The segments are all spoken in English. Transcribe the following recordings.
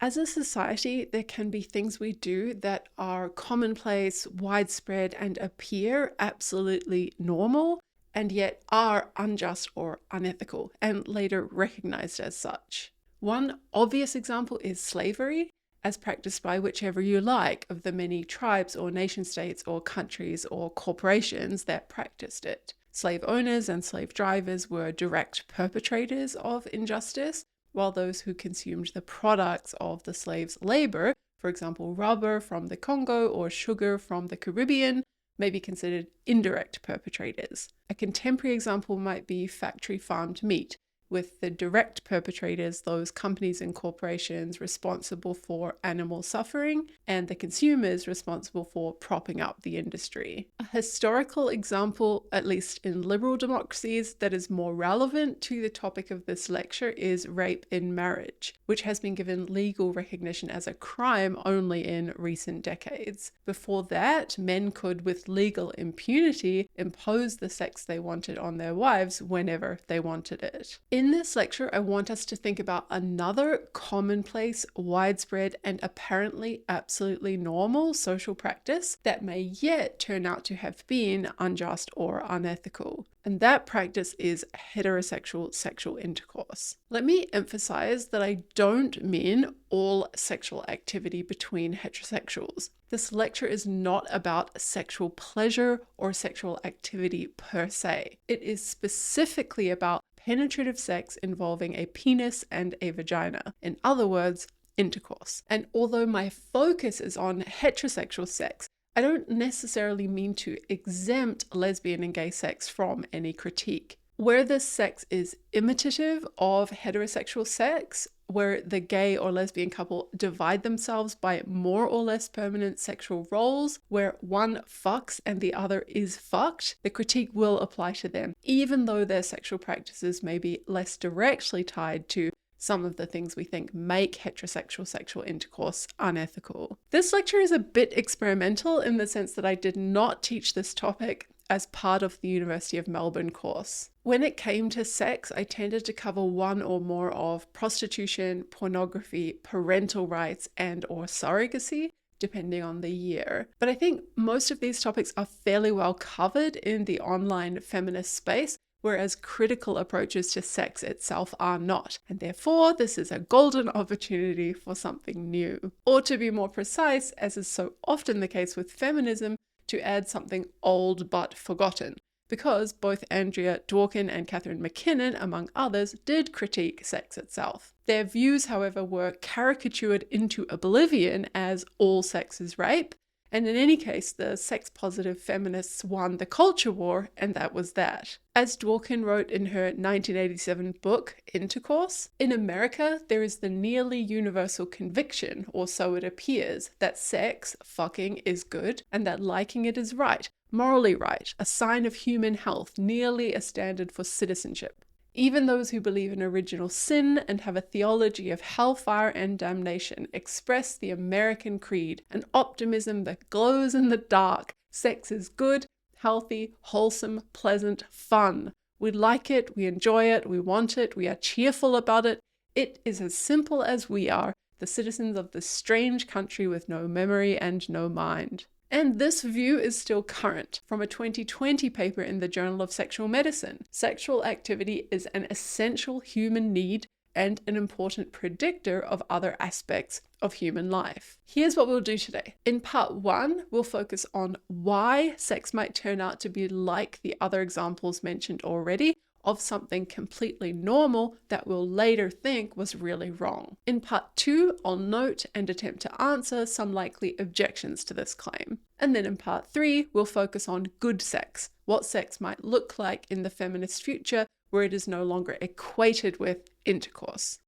As a society, there can be things we do that are commonplace, widespread, and appear absolutely normal, and yet are unjust or unethical, and later recognized as such. One obvious example is slavery, as practiced by whichever you like of the many tribes or nation states or countries or corporations that practiced it. Slave owners and slave drivers were direct perpetrators of injustice, while those who consumed the products of the slaves' labor, for example, rubber from the Congo or sugar from the Caribbean, may be considered indirect perpetrators. A contemporary example might be factory farmed meat, with the direct perpetrators those companies and corporations responsible for animal suffering, and the consumers responsible for propping up the industry. A historical example, at least in liberal democracies, that is more relevant to the topic of this lecture is rape in marriage, which has been given legal recognition as a crime only in recent decades. Before that, men could, with legal impunity, impose the sex they wanted on their wives whenever they wanted it. In this lecture, I want us to think about another commonplace, widespread, and apparently absolutely normal social practice that may yet turn out to have been unjust or unethical. And that practice is heterosexual sexual intercourse. Let me emphasize that I don't mean all sexual activity between heterosexuals. This lecture is not about sexual pleasure or sexual activity per se. It is specifically about penetrative sex involving a penis and a vagina. In other words, intercourse. And although my focus is on heterosexual sex, I don't necessarily mean to exempt lesbian and gay sex from any critique. Where this sex is imitative of heterosexual sex, where the gay or lesbian couple divide themselves by more or less permanent sexual roles, where one fucks and the other is fucked, the critique will apply to them, even though their sexual practices may be less directly tied to some of the things we think make heterosexual sexual intercourse unethical. This lecture is a bit experimental in the sense that I did not teach this topic as part of the University of Melbourne course. When it came to sex, I tended to cover one or more of prostitution, pornography, parental rights, and or surrogacy, depending on the year. But I think most of these topics are fairly well covered in the online feminist space, whereas critical approaches to sex itself are not. And therefore, this is a golden opportunity for something new. Or to be more precise, as is so often the case with feminism, to add something old but forgotten. Because both Andrea Dworkin and Catherine McKinnon, among others, did critique sex itself. Their views, however, were caricatured into oblivion as all sex is rape, and in any case, the sex-positive feminists won the culture war, and that was that. As Dworkin wrote in her 1987 book, Intercourse, in America, there is the nearly universal conviction, or so it appears, that sex, fucking, is good, and that liking it is right, morally right, a sign of human health, nearly a standard for citizenship. Even those who believe in original sin and have a theology of hellfire and damnation express the American creed, an optimism that glows in the dark. Sex is good, healthy, wholesome, pleasant, fun. We like it, we enjoy it, we want it, we are cheerful about it. It is as simple as we are, the citizens of this strange country with no memory and no mind. And this view is still current. From a 2020 paper in the Journal of Sexual Medicine, sexual activity is an essential human need and an important predictor of other aspects of human life. Here's what we'll do today. In part 1, we'll focus on why sex might turn out to be like the other examples mentioned already, of something completely normal that we'll later think was really wrong. In part 2, I'll note and attempt to answer some likely objections to this claim. And then in part 3, we'll focus on good sex, what sex might look like in the feminist future where it is no longer equated with intercourse.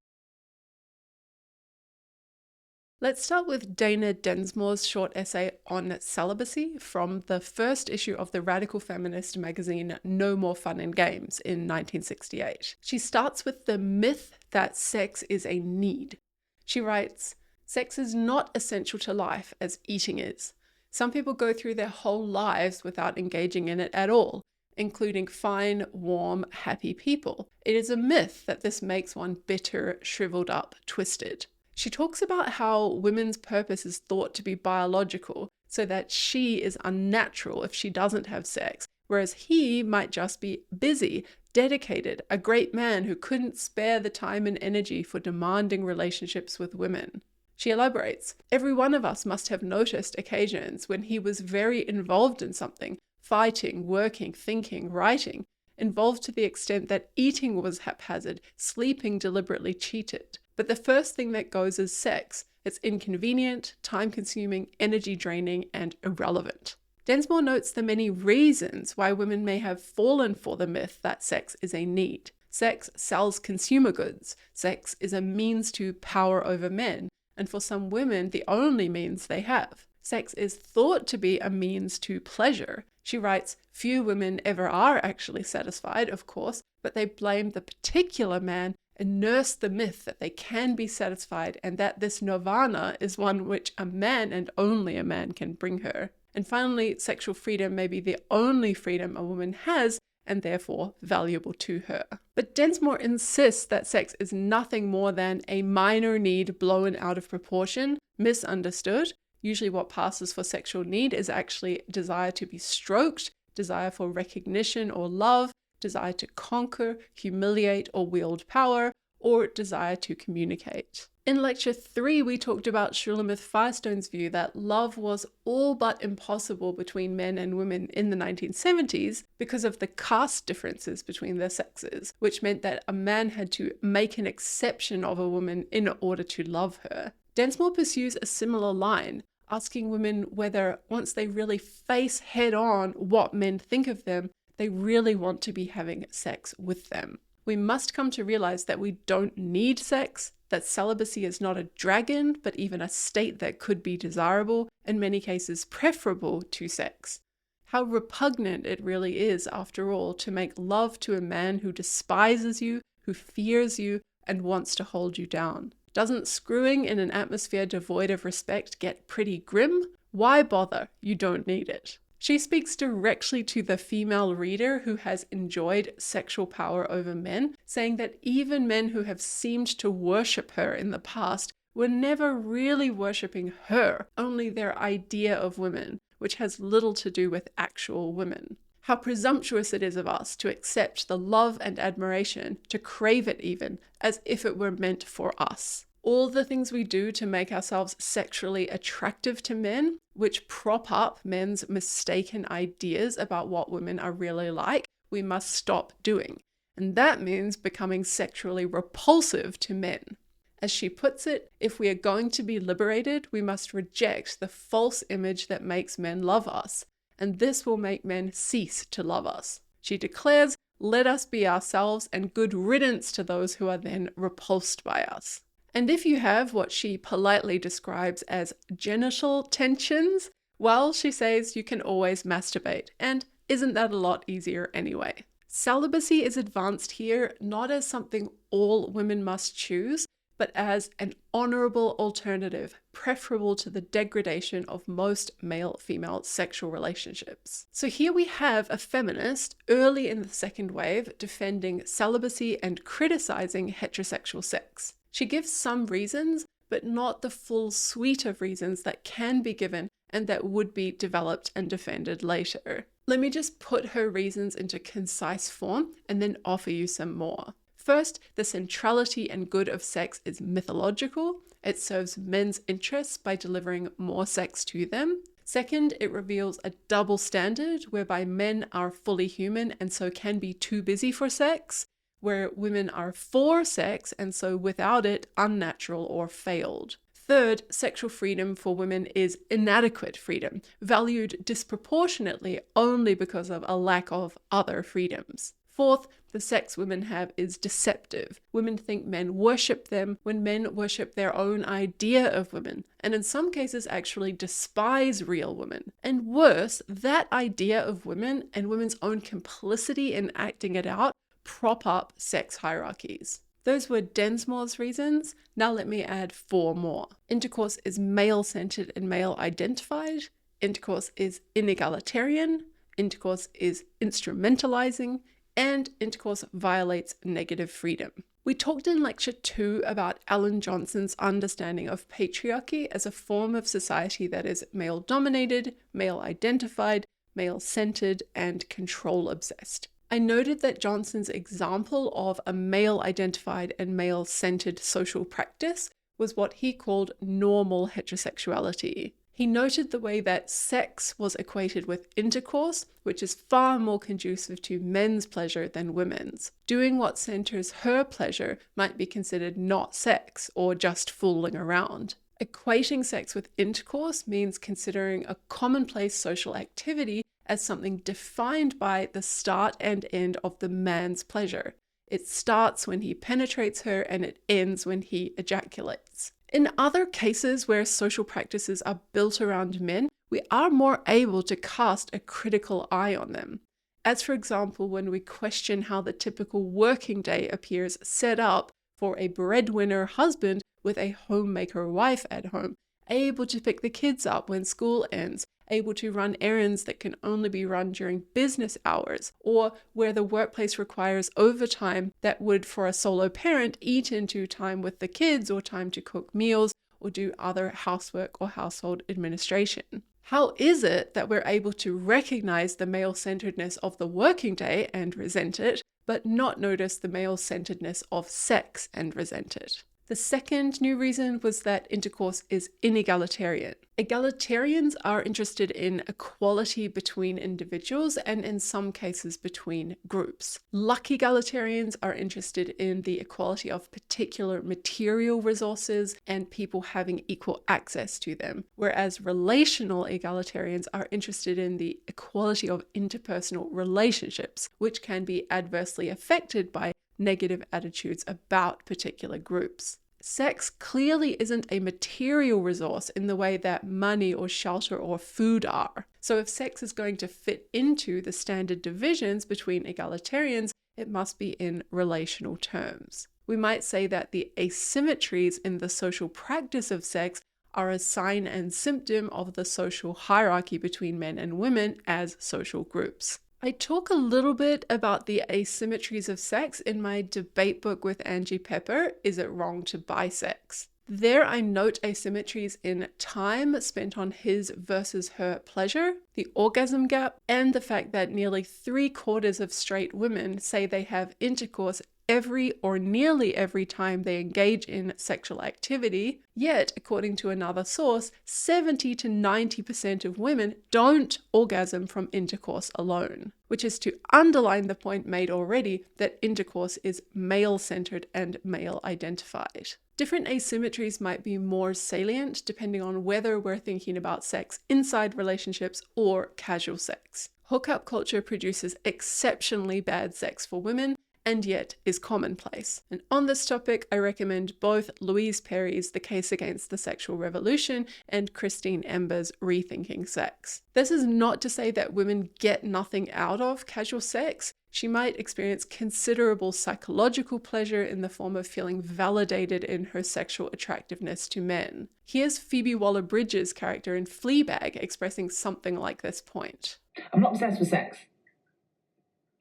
Let's start with Dana Densmore's short essay on celibacy from the first issue of the radical feminist magazine No More Fun and Games in 1968. She starts with the myth that sex is a need. She writes, "Sex is not essential to life as eating is. Some people go through their whole lives without engaging in it at all, including fine, warm, happy people. It is a myth that this makes one bitter, shriveled up, twisted. She talks about how women's purpose is thought to be biological, so that she is unnatural if she doesn't have sex, whereas he might just be busy, dedicated, a great man who couldn't spare the time and energy for demanding relationships with women. She elaborates, every one of us must have noticed occasions when he was very involved in something, fighting, working, thinking, writing, involved to the extent that eating was haphazard, sleeping deliberately cheated. But the first thing that goes is sex. It's inconvenient, time-consuming, energy-draining, and irrelevant. Densmore notes the many reasons why women may have fallen for the myth that sex is a need. Sex sells consumer goods. Sex is a means to power over men, and for some women, the only means they have. Sex is thought to be a means to pleasure. She writes, few women ever are actually satisfied, of course, but they blame the particular man and nurse the myth that they can be satisfied and that this nirvana is one which a man and only a man can bring her. And finally, sexual freedom may be the only freedom a woman has and therefore valuable to her. But Densmore insists that sex is nothing more than a minor need blown out of proportion, misunderstood. Usually what passes for sexual need is actually desire to be stroked, desire for recognition or love, desire to conquer, humiliate, or wield power, or desire to communicate. In Lecture 3, we talked about Shulamith-Firestone's view that love was all but impossible between men and women in the 1970s because of the caste differences between their sexes, which meant that a man had to make an exception of a woman in order to love her. Densmore pursues a similar line, asking women whether, once they really face head-on what men think of them, they really want to be having sex with them. We must come to realize that we don't need sex, that celibacy is not a dragon, but even a state that could be desirable, in many cases preferable to sex. How repugnant it really is, after all, to make love to a man who despises you, who fears you, and wants to hold you down. Doesn't screwing in an atmosphere devoid of respect get pretty grim? Why bother? You don't need it. She speaks directly to the female reader who has enjoyed sexual power over men, saying that even men who have seemed to worship her in the past were never really worshipping her, only their idea of women, which has little to do with actual women. How presumptuous it is of us to accept the love and admiration, to crave it even, as if it were meant for us. All the things we do to make ourselves sexually attractive to men, which prop up men's mistaken ideas about what women are really like, we must stop doing. And that means becoming sexually repulsive to men. As she puts it, if we are going to be liberated, we must reject the false image that makes men love us, and this will make men cease to love us. She declares, let us be ourselves, and good riddance to those who are then repulsed by us. And if you have what she politely describes as genital tensions, well, she says you can always masturbate, and isn't that a lot easier anyway? Celibacy is advanced here not as something all women must choose, but as an honorable alternative, preferable to the degradation of most male-female sexual relationships. So here we have a feminist early in the second wave defending celibacy and criticizing heterosexual sex. She gives some reasons, but not the full suite of reasons that can be given and that would be developed and defended later. Let me just put her reasons into concise form and then offer you some more. First, the centrality and good of sex is mythological. It serves men's interests by delivering more sex to them. Second, it reveals a double standard whereby men are fully human and so can be too busy for sex, where women are for sex and so without it unnatural or failed. Third, sexual freedom for women is inadequate freedom, valued disproportionately only because of a lack of other freedoms. Fourth, the sex women have is deceptive. Women think men worship them when men worship their own idea of women, and in some cases actually despise real women. And worse, that idea of women and women's own complicity in acting it out prop up sex hierarchies. Those were Densmore's reasons. Now let me add 4 more. Intercourse is male-centered and male-identified. Intercourse is inegalitarian. Intercourse is instrumentalizing. And intercourse violates negative freedom. We talked in lecture 2 about Alan Johnson's understanding of patriarchy as a form of society that is male-dominated, male-identified, male-centered, and control-obsessed. I noted that Johnson's example of a male-identified and male-centered social practice was what he called normal heterosexuality. He noted the way that sex was equated with intercourse, which is far more conducive to men's pleasure than women's. Doing what centers her pleasure might be considered not sex or just fooling around. Equating sex with intercourse means considering a commonplace social activity as something defined by the start and end of the man's pleasure. It starts when he penetrates her and it ends when he ejaculates. In other cases where social practices are built around men, we are more able to cast a critical eye on them. As for example, when we question how the typical working day appears set up for a breadwinner husband with a homemaker wife at home, able to pick the kids up when school ends, able to run errands that can only be run during business hours, or where the workplace requires overtime that would, for a solo parent, eat into time with the kids or time to cook meals or do other housework or household administration. How is it that we're able to recognize the male-centeredness of the working day and resent it, but not notice the male-centeredness of sex and resent it? The second new reason was that intercourse is inegalitarian. Egalitarians are interested in equality between individuals and in some cases between groups. Luck egalitarians are interested in the equality of particular material resources and people having equal access to them, whereas relational egalitarians are interested in the equality of interpersonal relationships, which can be adversely affected by negative attitudes about particular groups. Sex clearly isn't a material resource in the way that money or shelter or food are. So if sex is going to fit into the standard divisions between egalitarians, it must be in relational terms. We might say that the asymmetries in the social practice of sex are a sign and symptom of the social hierarchy between men and women as social groups. I talk a little bit about the asymmetries of sex in my debate book with Angie Pepper, Is It Wrong to Buy Sex? There I note asymmetries in time spent on his versus her pleasure, the orgasm gap, and the fact that nearly 3/4 of straight women say they have intercourse every or nearly every time they engage in sexual activity, yet, according to another source, 70 to 90% of women don't orgasm from intercourse alone, which is to underline the point made already that intercourse is male-centered and male-identified. Different asymmetries might be more salient depending on whether we're thinking about sex inside relationships or casual sex. Hookup culture produces exceptionally bad sex for women, and yet is commonplace. And on this topic, I recommend both Louise Perry's The Case Against the Sexual Revolution and Christine Ember's Rethinking Sex. This is not to say that women get nothing out of casual sex. She might experience considerable psychological pleasure in the form of feeling validated in her sexual attractiveness to men. Here's Phoebe Waller-Bridge's character in Fleabag expressing something like this point. I'm not obsessed with sex.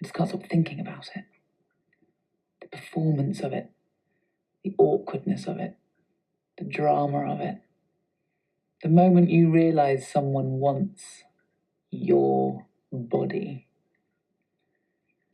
I just can't stop thinking about it. The performance of it, the awkwardness of it, the drama of it. The moment you realise someone wants your body.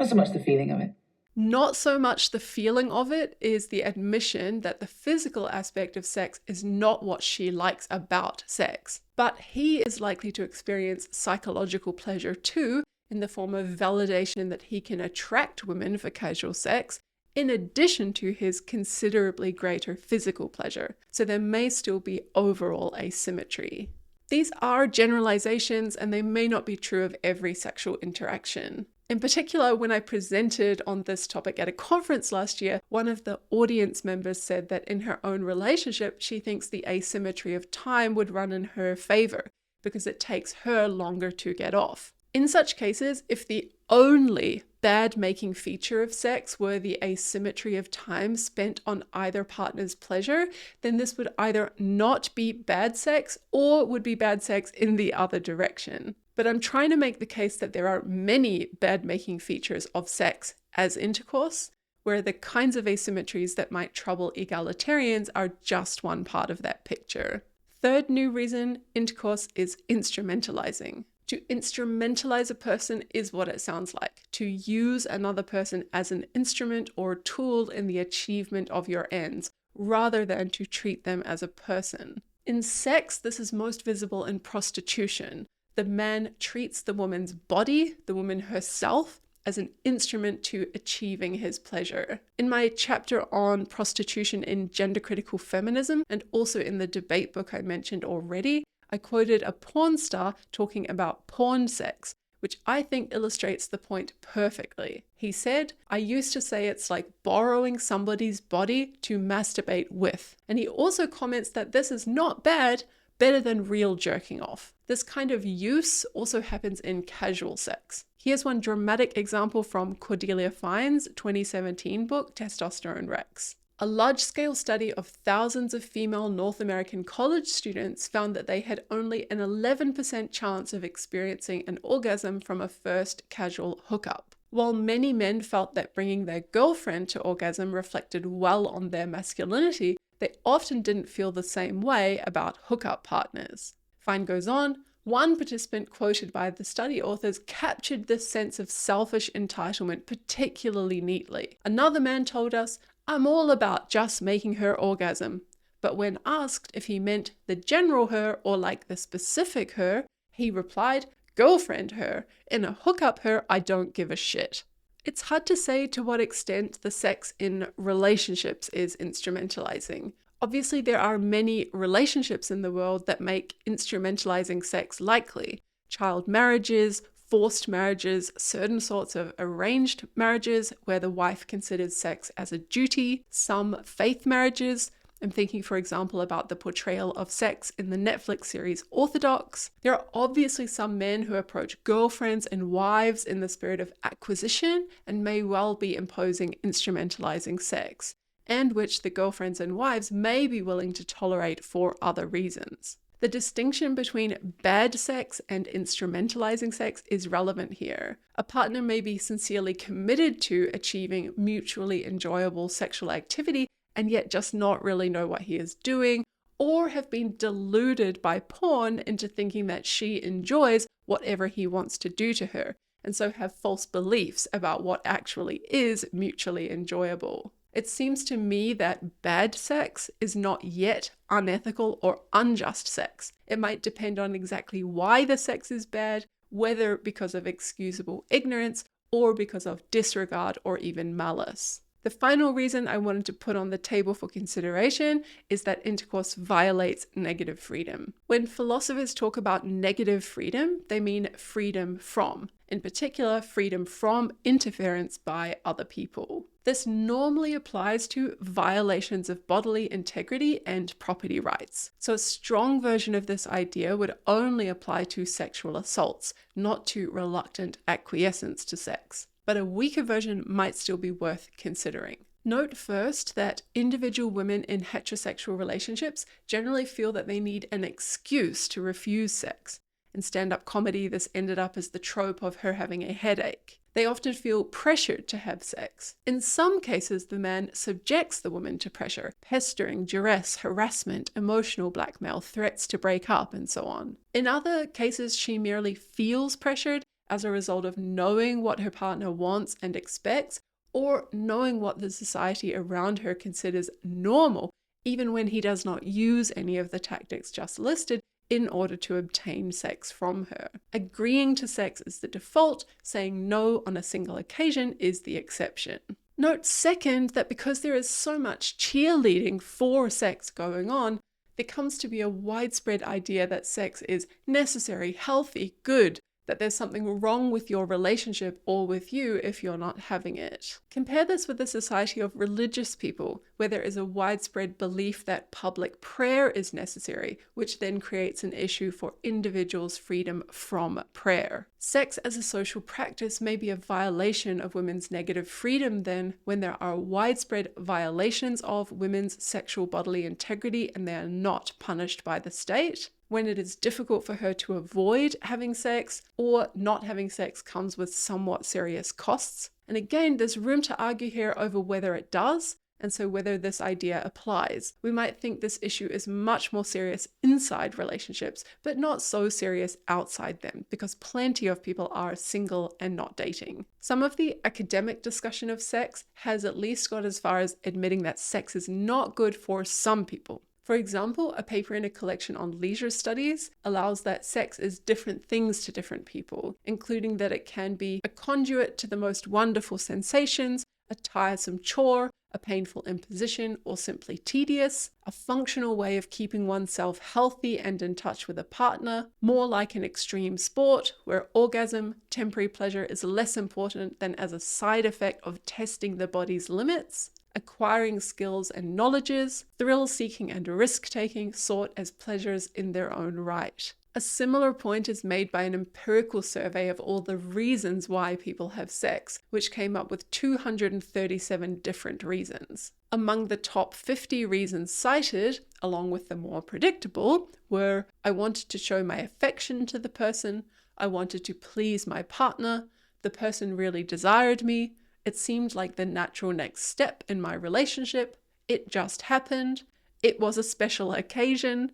Not so much the feeling of it. Not so much the feeling of it is the admission that the physical aspect of sex is not what she likes about sex. But he is likely to experience psychological pleasure too, in the form of validation that he can attract women for casual sex, in addition to his considerably greater physical pleasure. So there may still be overall asymmetry. These are generalizations and they may not be true of every sexual interaction. In particular, when I presented on this topic at a conference last year, one of the audience members said that in her own relationship, she thinks the asymmetry of time would run in her favor because it takes her longer to get off. In such cases, if the only bad-making feature of sex were the asymmetry of time spent on either partner's pleasure, then this would either not be bad sex or would be bad sex in the other direction. But I'm trying to make the case that there are many bad-making features of sex as intercourse, where the kinds of asymmetries that might trouble egalitarians are just one part of that picture. Third new reason, intercourse is instrumentalizing. To instrumentalize a person is what it sounds like. To use another person as an instrument or tool in the achievement of your ends, rather than to treat them as a person. In sex, this is most visible in prostitution. The man treats the woman's body, the woman herself, as an instrument to achieving his pleasure. In my chapter on prostitution in gender-critical feminism, and also in the debate book I mentioned already, I quoted a porn star talking about porn sex, which I think illustrates the point perfectly. He said, "I used to say it's like borrowing somebody's body to masturbate with." And he also comments that this is not bad, better than real jerking off. This kind of use also happens in casual sex. Here's one dramatic example from Cordelia Fine's 2017 book, Testosterone Rex. A large-scale study of thousands of female North American college students found that they had only an 11% chance of experiencing an orgasm from a first casual hookup. While many men felt that bringing their girlfriend to orgasm reflected well on their masculinity, they often didn't feel the same way about hookup partners. Fine goes on, one participant quoted by the study authors captured this sense of selfish entitlement particularly neatly. Another man told us, "I'm all about just making her orgasm." But when asked if he meant the general her or like the specific her, he replied, "Girlfriend her. In a hookup her, I don't give a shit." It's hard to say to what extent the sex in relationships is instrumentalizing. Obviously, there are many relationships in the world that make instrumentalizing sex likely. Child marriages, forced marriages, certain sorts of arranged marriages where the wife considers sex as a duty, some faith marriages. I'm thinking, for example, about the portrayal of sex in the Netflix series Orthodox. There are obviously some men who approach girlfriends and wives in the spirit of acquisition and may well be imposing instrumentalizing sex, and which the girlfriends and wives may be willing to tolerate for other reasons. The distinction between bad sex and instrumentalizing sex is relevant here. A partner may be sincerely committed to achieving mutually enjoyable sexual activity and yet just not really know what he is doing, or have been deluded by porn into thinking that she enjoys whatever he wants to do to her, and so have false beliefs about what actually is mutually enjoyable. It seems to me that bad sex is not yet unethical or unjust sex. It might depend on exactly why the sex is bad, whether because of excusable ignorance or because of disregard or even malice. The final reason I wanted to put on the table for consideration is that intercourse violates negative freedom. When philosophers talk about negative freedom, they mean freedom from, in particular, freedom from interference by other people. This normally applies to violations of bodily integrity and property rights. So a strong version of this idea would only apply to sexual assaults, not to reluctant acquiescence to sex. But a weaker version might still be worth considering. Note first that individual women in heterosexual relationships generally feel that they need an excuse to refuse sex. In stand-up comedy, this ended up as the trope of her having a headache. They often feel pressured to have sex. In some cases, the man subjects the woman to pressure, pestering, duress, harassment, emotional blackmail, threats to break up, and so on. In other cases, she merely feels pressured as a result of knowing what her partner wants and expects, or knowing what the society around her considers normal, even when he does not use any of the tactics just listed in order to obtain sex from her. Agreeing to sex is the default, saying no on a single occasion is the exception. Note second that because there is so much cheerleading for sex going on, there comes to be a widespread idea that sex is necessary, healthy, good, that there's something wrong with your relationship or with you if you're not having it. Compare this with the society of religious people, where there is a widespread belief that public prayer is necessary, which then creates an issue for individuals' freedom from prayer. Sex as a social practice may be a violation of women's negative freedom then, when there are widespread violations of women's sexual bodily integrity and they are not punished by the state. When it is difficult for her to avoid having sex, or not having sex comes with somewhat serious costs, And again, there's room to argue here over whether it does, and so whether this idea applies. We might think this issue is much more serious inside relationships, but not so serious outside them, because plenty of people are single and not dating. Some of the academic discussion of sex has at least got as far as admitting that sex is not good for some people. For example, a paper in a collection on leisure studies allows that sex is different things to different people, including that it can be a conduit to the most wonderful sensations, a tiresome chore, a painful imposition, or simply tedious, a functional way of keeping oneself healthy and in touch with a partner, more like an extreme sport where orgasm, temporary pleasure, is less important than as a side effect of testing the body's limits, acquiring skills and knowledges, thrill-seeking and risk-taking sought as pleasures in their own right. A similar point is made by an empirical survey of all the reasons why people have sex, which came up with 237 different reasons. Among the top 50 reasons cited, along with the more predictable, were I wanted to show my affection to the person, I wanted to please my partner, the person really desired me, it seemed like the natural next step in my relationship, it just happened, it was a special occasion,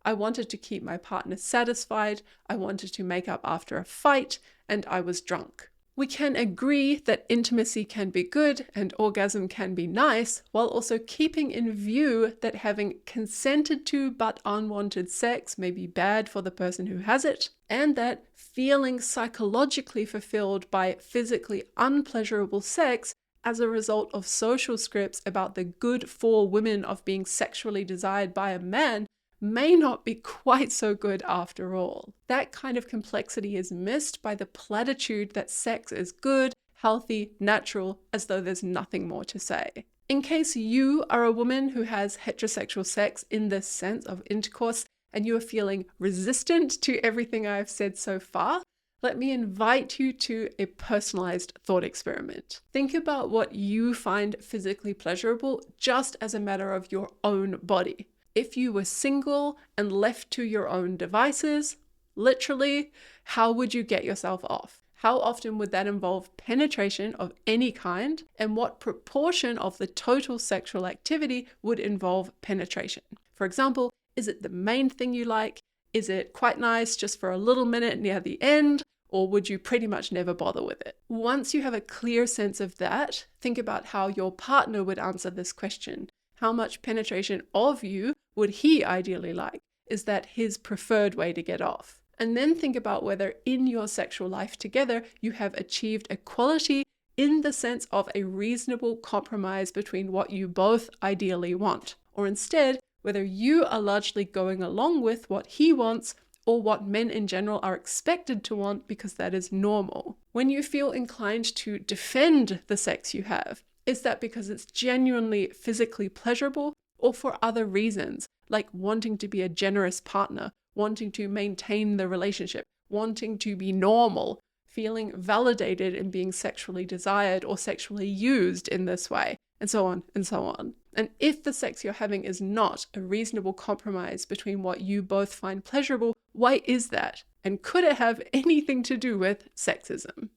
I wanted to keep my partner satisfied, I wanted to make up after a fight, and I was drunk. We can agree that intimacy can be good and orgasm can be nice, while also keeping in view that having consented to but unwanted sex may be bad for the person who has it, and that feeling psychologically fulfilled by physically unpleasurable sex as a result of social scripts about the good for women of being sexually desired by a man may not be quite so good after all. That kind of complexity is missed by the platitude that sex is good, healthy, natural, as though there's nothing more to say. In case you are a woman who has heterosexual sex in this sense of intercourse and you are feeling resistant to everything I've said so far, let me invite you to a personalized thought experiment. Think about what you find physically pleasurable just as a matter of your own body. If you were single and left to your own devices, literally, how would you get yourself off? How often would that involve penetration of any kind? And what proportion of the total sexual activity would involve penetration? For example, is it the main thing you like? Is it quite nice just for a little minute near the end? Or would you pretty much never bother with it? Once you have a clear sense of that, think about how your partner would answer this question. How much penetration of you would he ideally like? Is that his preferred way to get off? And then think about whether in your sexual life together you have achieved equality in the sense of a reasonable compromise between what you both ideally want, or instead whether you are largely going along with what he wants or what men in general are expected to want because that is normal. When you feel inclined to defend the sex you have, is that because it's genuinely physically pleasurable or for other reasons, like wanting to be a generous partner, wanting to maintain the relationship, wanting to be normal, feeling validated in being sexually desired or sexually used in this way, and so on and so on. And if the sex you're having is not a reasonable compromise between what you both find pleasurable, why is that? And could it have anything to do with sexism?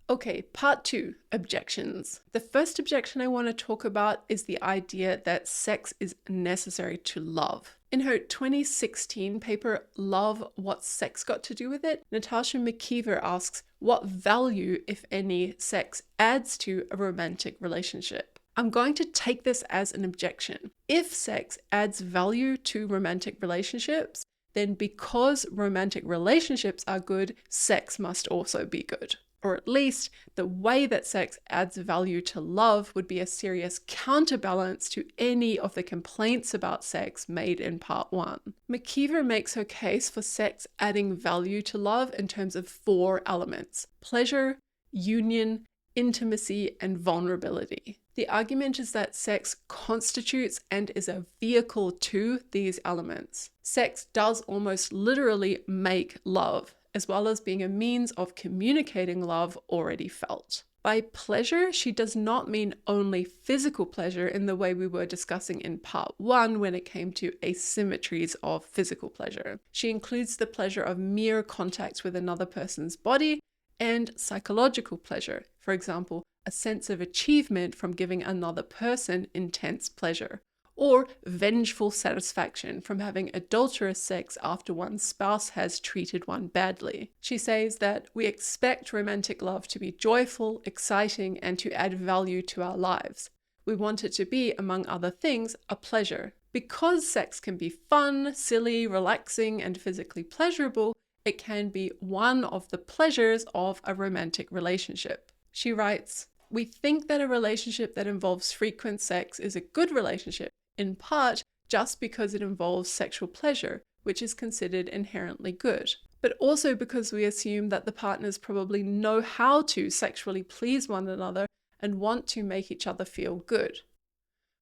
Okay, part 2, objections. The first objection I want to talk about is the idea that sex is necessary to love. In her 2016 paper, Love, What's Sex Got to Do with It?, Natasha McKeever asks what value, if any, sex adds to a romantic relationship. I'm going to take this as an objection. If sex adds value to romantic relationships, then because romantic relationships are good, sex must also be good. Or at least the way that sex adds value to love would be a serious counterbalance to any of the complaints about sex made in part 1. McKeever makes her case for sex adding value to love in terms of 4 elements: pleasure, union, intimacy, and vulnerability. The argument is that sex constitutes and is a vehicle to these elements. Sex does almost literally make love, as well as being a means of communicating love already felt. By pleasure, she does not mean only physical pleasure in the way we were discussing in part 1 when it came to asymmetries of physical pleasure. She includes the pleasure of mere contact with another person's body, and psychological pleasure, for example, a sense of achievement from giving another person intense pleasure, or vengeful satisfaction from having adulterous sex after one's spouse has treated one badly. She says that we expect romantic love to be joyful, exciting, and to add value to our lives. We want it to be, among other things, a pleasure. Because sex can be fun, silly, relaxing, and physically pleasurable, it can be one of the pleasures of a romantic relationship. She writes, "We think that a relationship that involves frequent sex is a good relationship, in part just because it involves sexual pleasure, which is considered inherently good, but also because we assume that the partners probably know how to sexually please one another and want to make each other feel good.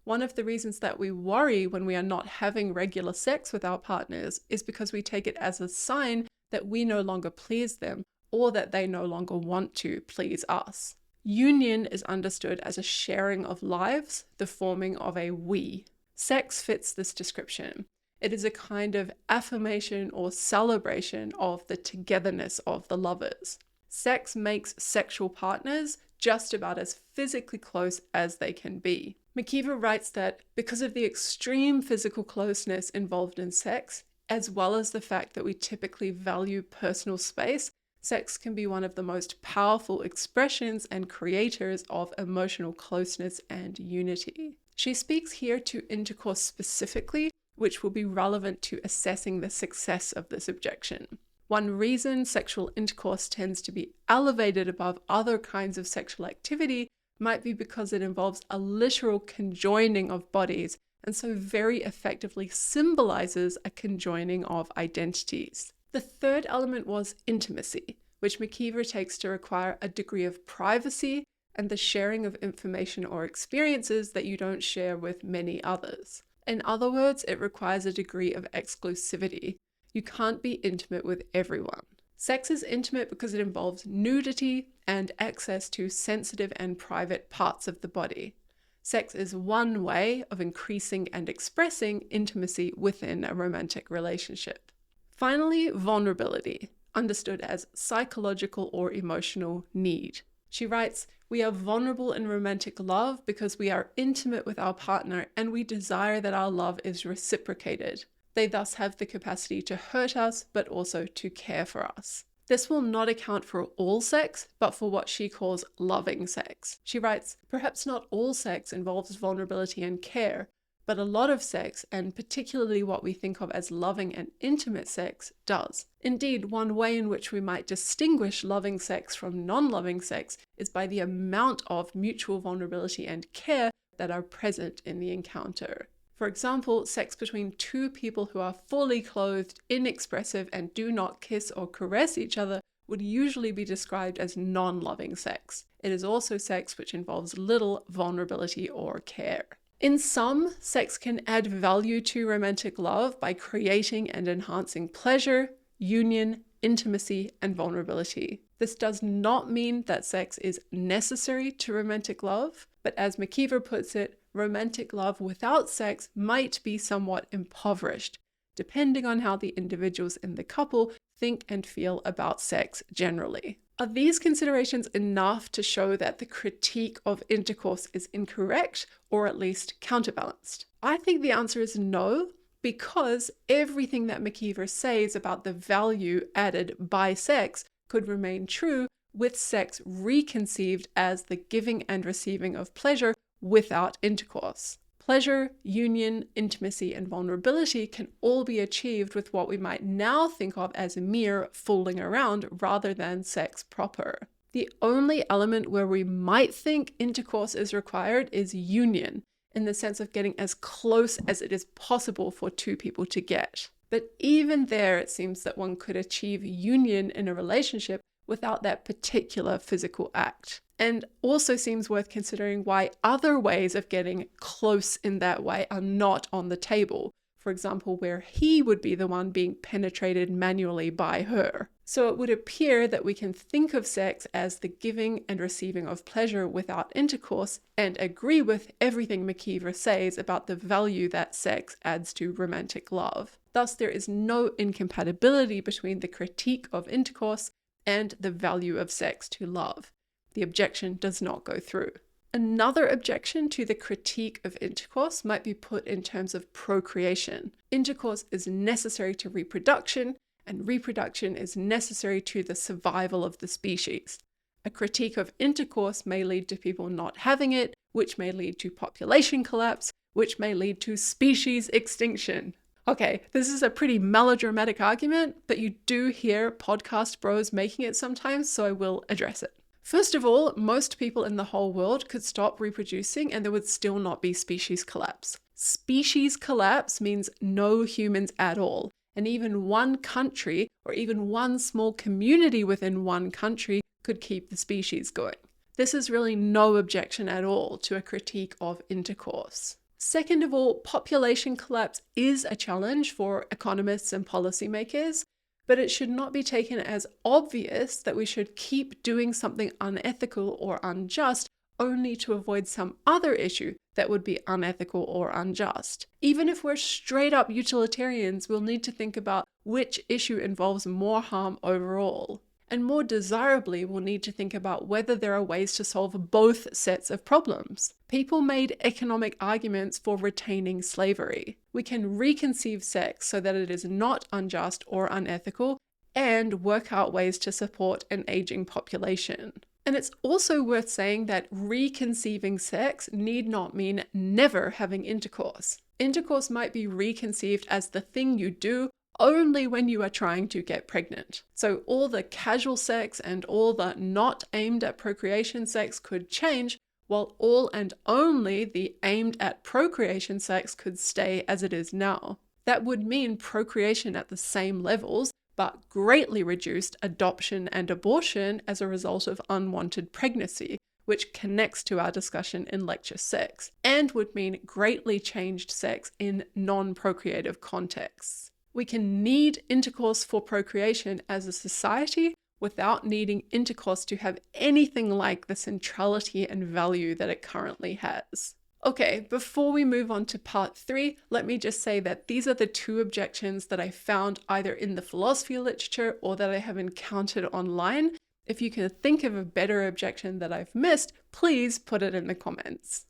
One of the reasons that we worry when we are not having regular sex with our partners is because we take it as a sign that we no longer please them or that they no longer want to please us." Union is understood as a sharing of lives, the forming of a we. Sex fits this description. It is a kind of affirmation or celebration of the togetherness of the lovers. Sex makes sexual partners just about as physically close as they can be. McKeever writes that because of the extreme physical closeness involved in sex, as well as the fact that we typically value personal space, sex can be one of the most powerful expressions and creators of emotional closeness and unity. She speaks here to intercourse specifically, which will be relevant to assessing the success of this objection. One reason sexual intercourse tends to be elevated above other kinds of sexual activity might be because it involves a literal conjoining of bodies, and so very effectively symbolizes a conjoining of identities. The third element was intimacy, which McKeever takes to require a degree of privacy and the sharing of information or experiences that you don't share with many others. In other words, it requires a degree of exclusivity. You can't be intimate with everyone. Sex is intimate because it involves nudity and access to sensitive and private parts of the body. Sex is one way of increasing and expressing intimacy within a romantic relationship. Finally, vulnerability, understood as psychological or emotional need. She writes, "We are vulnerable in romantic love because we are intimate with our partner and we desire that our love is reciprocated. They thus have the capacity to hurt us, but also to care for us." This will not account for all sex, but for what she calls loving sex. She writes, "Perhaps not all sex involves vulnerability and care, but a lot of sex, and particularly what we think of as loving and intimate sex, does. Indeed, one way in which we might distinguish loving sex from non-loving sex is by the amount of mutual vulnerability and care that are present in the encounter. For example, sex between two people who are fully clothed, inexpressive, and do not kiss or caress each other would usually be described as non-loving sex. It is also sex which involves little vulnerability or care. In sum, sex can add value to romantic love by creating and enhancing pleasure, union, intimacy, and vulnerability. This does not mean that sex is necessary to romantic love, but as McKeever puts it, romantic love without sex might be somewhat impoverished, depending on how the individuals in the couple think and feel about sex generally. Are these considerations enough to show that the critique of intercourse is incorrect, or at least counterbalanced? I think the answer is no, because everything that McKeever says about the value added by sex could remain true with sex reconceived as the giving and receiving of pleasure without intercourse. Pleasure, union, intimacy, and vulnerability can all be achieved with what we might now think of as mere fooling around rather than sex proper. The only element where we might think intercourse is required is union, in the sense of getting as close as it is possible for two people to get. But even there, it seems that one could achieve union in a relationship without that particular physical act. And also seems worth considering why other ways of getting close in that way are not on the table. For example, where he would be the one being penetrated manually by her. So it would appear that we can think of sex as the giving and receiving of pleasure without intercourse, and agree with everything McKeever says about the value that sex adds to romantic love. Thus, there is no incompatibility between the critique of intercourse and the value of sex to love. The objection does not go through. Another objection to the critique of intercourse might be put in terms of procreation. Intercourse is necessary to reproduction, and reproduction is necessary to the survival of the species. A critique of intercourse may lead to people not having it, which may lead to population collapse, which may lead to species extinction. Okay, this is a pretty melodramatic argument, but you do hear podcast bros making it sometimes, so I will address it. First of all, most people in the whole world could stop reproducing and there would still not be species collapse. Species collapse means no humans at all, and even one country or even one small community within one country could keep the species going. This is really no objection at all to a critique of intercourse. Second of all, population collapse is a challenge for economists and policymakers, but it should not be taken as obvious that we should keep doing something unethical or unjust only to avoid some other issue that would be unethical or unjust. Even if we're straight up utilitarians, we'll need to think about which issue involves more harm overall. And more desirably, we'll need to think about whether there are ways to solve both sets of problems. People made economic arguments for retaining slavery. We can reconceive sex so that it is not unjust or unethical and work out ways to support an aging population. And it's also worth saying that reconceiving sex need not mean never having intercourse. Intercourse might be reconceived as the thing you do only when you are trying to get pregnant. So all the casual sex and all the not aimed at procreation sex could change, while all and only the aimed at procreation sex could stay as it is now. That would mean procreation at the same levels, but greatly reduced adoption and abortion as a result of unwanted pregnancy, which connects to our discussion in Lecture 6, and would mean greatly changed sex in non-procreative contexts. We can need intercourse for procreation as a society without needing intercourse to have anything like the centrality and value that it currently has. Okay, before we move on to part 3, let me just say that these are the two objections that I found either in the philosophy literature or that I have encountered online. If you can think of a better objection that I've missed, please put it in the comments.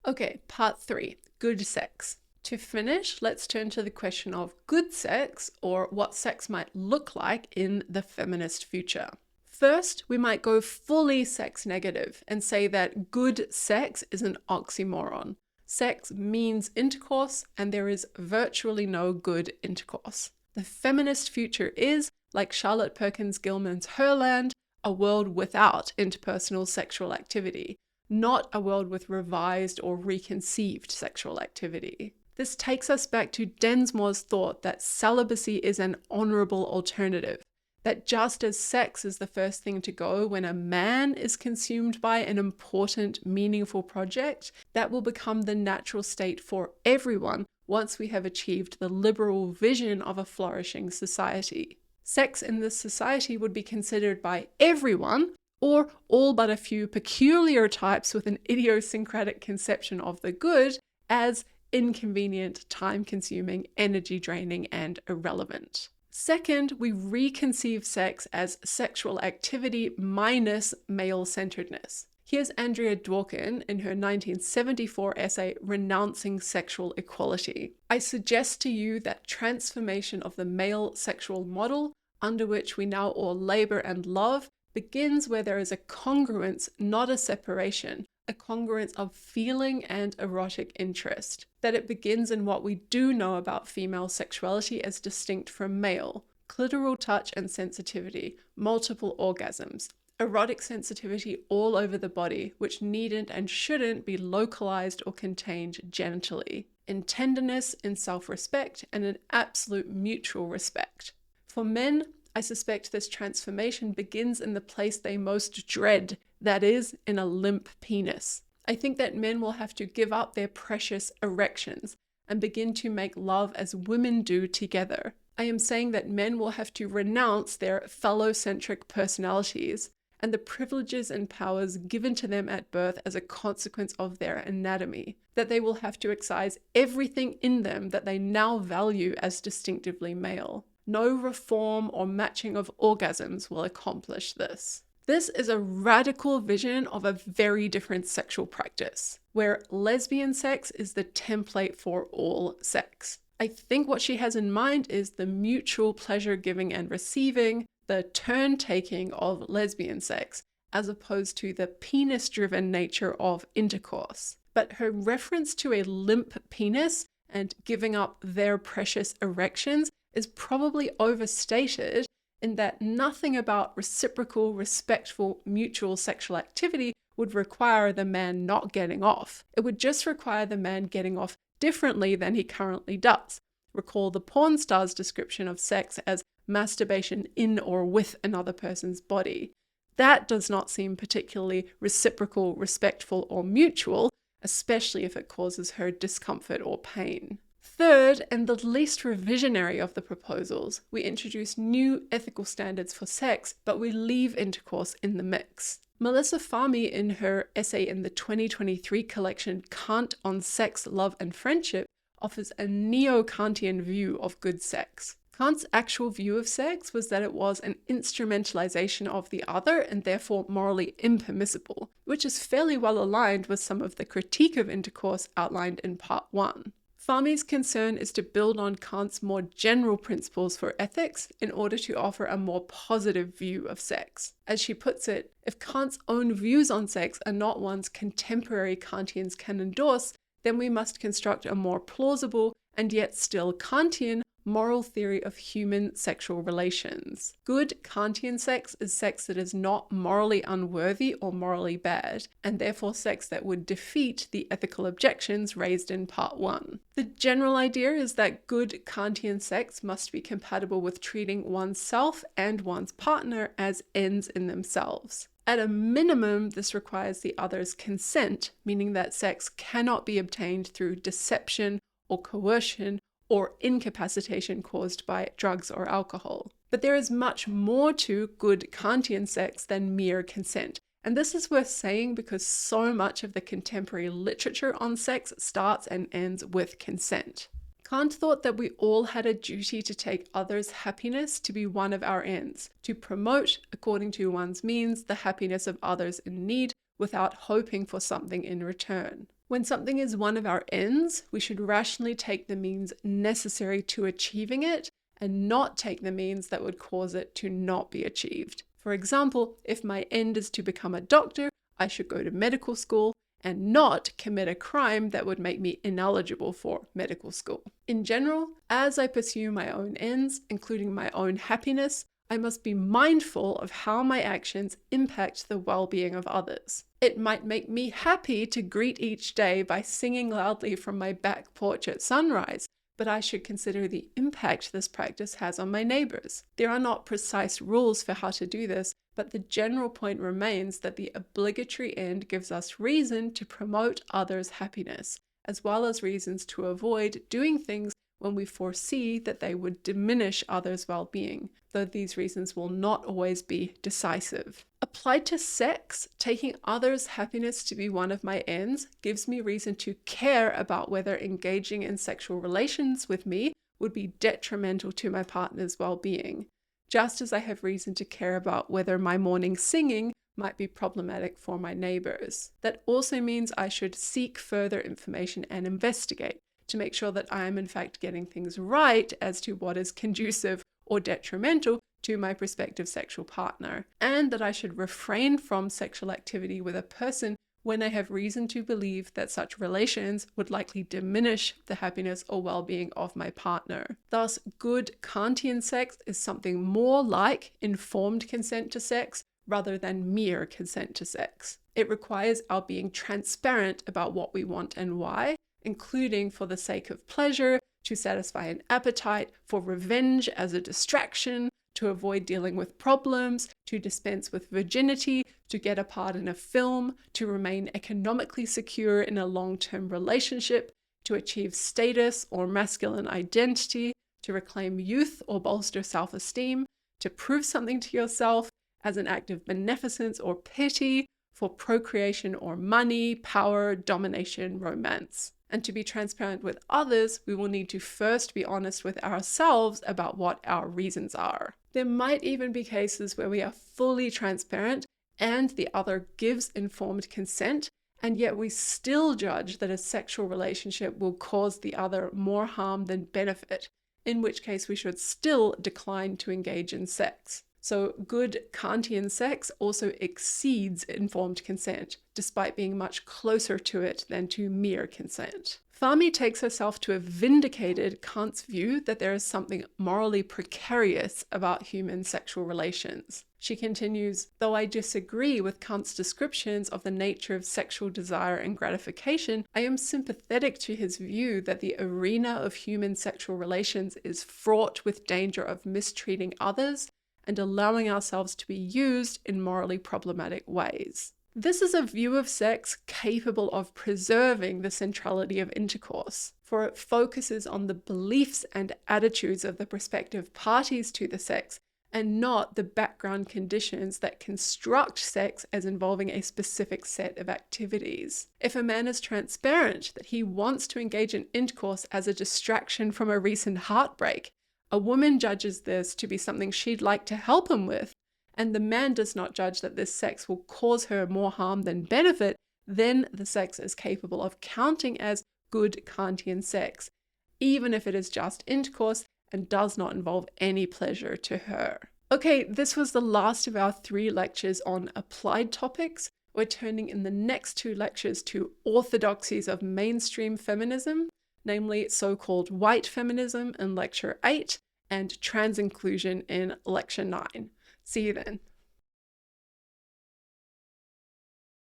Okay, part 3, good sex. To finish, let's turn to the question of good sex, or what sex might look like in the feminist future. First, we might go fully sex negative and say that good sex is an oxymoron. Sex means intercourse, and there is virtually no good intercourse. The feminist future is, like Charlotte Perkins Gilman's Herland, a world without interpersonal sexual activity, not a world with revised or reconceived sexual activity. This takes us back to Densmore's thought that celibacy is an honorable alternative, that just as sex is the first thing to go when a man is consumed by an important, meaningful project, that will become the natural state for everyone once we have achieved the liberal vision of a flourishing society. Sex in this society would be considered by everyone, or all but a few peculiar types with an idiosyncratic conception of the good, as inconvenient, time-consuming, energy-draining, and irrelevant. Second, we reconceive sex as sexual activity minus male-centeredness. Here's Andrea Dworkin in her 1974 essay, Renouncing Sexual Equality. I suggest to you that transformation of the male sexual model, under which we now all labor and love, begins where there is a congruence, not a separation, a congruence of feeling and erotic interest, that it begins in what we do know about female sexuality as distinct from male: clitoral touch and sensitivity, multiple orgasms, erotic sensitivity all over the body, which needn't and shouldn't be localized or contained genitally, in tenderness, in self-respect, and in absolute mutual respect. For men, I suspect this transformation begins in the place they most dread, that is, in a limp penis. I think that men will have to give up their precious erections and begin to make love as women do together. I am saying that men will have to renounce their phallocentric personalities and the privileges and powers given to them at birth as a consequence of their anatomy, that they will have to excise everything in them that they now value as distinctively male. No reform or matching of orgasms will accomplish this. This is a radical vision of a very different sexual practice, where lesbian sex is the template for all sex. I think what she has in mind is the mutual pleasure giving and receiving, the turn-taking of lesbian sex, as opposed to the penis-driven nature of intercourse. But her reference to a limp penis and giving up their precious erections is probably overstated, in that nothing about reciprocal, respectful, mutual sexual activity would require the man not getting off. It would just require the man getting off differently than he currently does. Recall the porn star's description of sex as masturbation in or with another person's body. That does not seem particularly reciprocal, respectful, or mutual, especially if it causes her discomfort or pain. Third, and the least revisionary of the proposals, we introduce new ethical standards for sex, but we leave intercourse in the mix. Melissa Fahmy, in her essay in the 2023 collection Kant on Sex, Love and Friendship, offers a neo-Kantian view of good sex. Kant's actual view of sex was that it was an instrumentalization of the other and therefore morally impermissible, which is fairly well aligned with some of the critique of intercourse outlined in Part 1. Fahmy's concern is to build on Kant's more general principles for ethics in order to offer a more positive view of sex. As she puts it, if Kant's own views on sex are not ones contemporary Kantians can endorse, then we must construct a more plausible and yet still Kantian moral theory of human sexual relations. Good Kantian sex is sex that is not morally unworthy or morally bad, and therefore sex that would defeat the ethical objections raised in Part 1. The general idea is that good Kantian sex must be compatible with treating oneself and one's partner as ends in themselves. At a minimum, this requires the other's consent, meaning that sex cannot be obtained through deception or coercion or incapacitation caused by drugs or alcohol. But there is much more to good Kantian sex than mere consent. And this is worth saying because so much of the contemporary literature on sex starts and ends with consent. Kant thought that we all had a duty to take others' happiness to be one of our ends, to promote, according to one's means, the happiness of others in need without hoping for something in return. When something is one of our ends, we should rationally take the means necessary to achieving it and not take the means that would cause it to not be achieved. For example, if my end is to become a doctor, I should go to medical school and not commit a crime that would make me ineligible for medical school. In general, as I pursue my own ends, including my own happiness, I must be mindful of how my actions impact the well-being of others. It might make me happy to greet each day by singing loudly from my back porch at sunrise, but I should consider the impact this practice has on my neighbors. There are not precise rules for how to do this, but the general point remains that the obligatory end gives us reason to promote others' happiness, as well as reasons to avoid doing things when we foresee that they would diminish others' well-being, though these reasons will not always be decisive. Applied to sex, taking others' happiness to be one of my ends gives me reason to care about whether engaging in sexual relations with me would be detrimental to my partner's well-being, just as I have reason to care about whether my morning singing might be problematic for my neighbors. That also means I should seek further information and investigate to make sure that I am in fact getting things right as to what is conducive or detrimental to my prospective sexual partner, and that I should refrain from sexual activity with a person when I have reason to believe that such relations would likely diminish the happiness or well-being of my partner. Thus, good Kantian sex is something more like informed consent to sex rather than mere consent to sex. It requires our being transparent about what we want and why, including for the sake of pleasure, to satisfy an appetite, for revenge as a distraction, to avoid dealing with problems, to dispense with virginity, to get a part in a film, to remain economically secure in a long-term relationship, to achieve status or masculine identity, to reclaim youth or bolster self-esteem, to prove something to yourself as an act of beneficence or pity, for procreation or money, power, domination, romance. And to be transparent with others, we will need to first be honest with ourselves about what our reasons are. There might even be cases where we are fully transparent and the other gives informed consent, and yet we still judge that a sexual relationship will cause the other more harm than benefit, in which case we should still decline to engage in sex. So good Kantian sex also exceeds informed consent, despite being much closer to it than to mere consent. Fahmy takes herself to have vindicated Kant's view that there is something morally precarious about human sexual relations. She continues, though I disagree with Kant's descriptions of the nature of sexual desire and gratification, I am sympathetic to his view that the arena of human sexual relations is fraught with danger of mistreating others and allowing ourselves to be used in morally problematic ways. This is a view of sex capable of preserving the centrality of intercourse, for it focuses on the beliefs and attitudes of the prospective parties to the sex, and not the background conditions that construct sex as involving a specific set of activities. If a man is transparent that he wants to engage in intercourse as a distraction from a recent heartbreak, a woman judges this to be something she'd like to help him with, and the man does not judge that this sex will cause her more harm than benefit, then the sex is capable of counting as good Kantian sex, even if it is just intercourse and does not involve any pleasure to her. Okay, this was the last of our 3 lectures on applied topics. We're turning in the next 2 lectures to orthodoxies of mainstream feminism, namely so-called white feminism in Lecture 8 and trans inclusion in Lecture 9. See you then.